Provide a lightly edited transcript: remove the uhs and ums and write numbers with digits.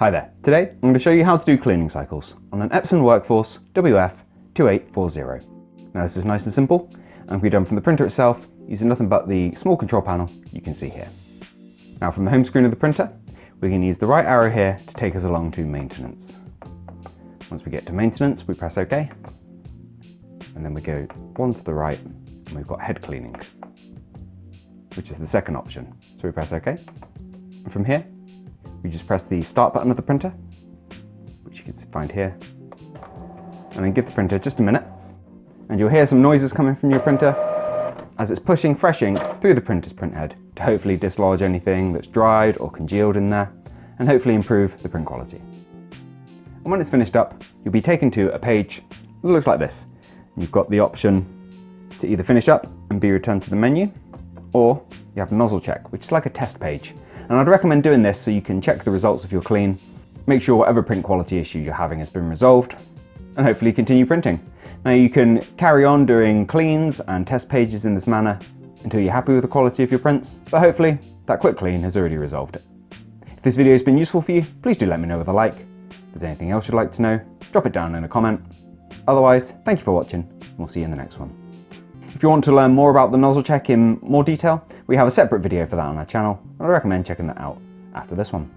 Hi there. Today I'm going to show you how to do cleaning cycles on an Epson WorkForce WF2840. Now this is nice and simple and can be done from the printer itself using nothing but the small control panel you can see here. Now from the home screen of the printer we can use the right arrow here to take us along to maintenance. Once we get to maintenance we press OK and then we go one to the right and we've got head cleaning, which is the second option. So we press OK and from here we just press the start button of the printer, which you can find here, and then give the printer just a minute and you'll hear some noises coming from your printer as it's pushing fresh ink through the printer's printhead to hopefully dislodge anything that's dried or congealed in there and hopefully improve the print quality. And when it's finished up, you'll be taken to a page that looks like this. You've got the option to either finish up and be returned to the menu, or you have a nozzle check, which is like a test page. And I'd recommend doing this so you can check the results of your clean, make sure whatever print quality issue you're having has been resolved, and hopefully continue printing. Now you can carry on doing cleans and test pages in this manner until you're happy with the quality of your prints, but hopefully that quick clean has already resolved it. If this video has been useful for you, please do let me know with a like. If there's anything else you'd like to know, drop it down in a comment. Otherwise, thank you for watching, and we'll see you in the next one. If you want to learn more about the nozzle check in more detail, we have a separate video for that on our channel, and I recommend checking that out after this one.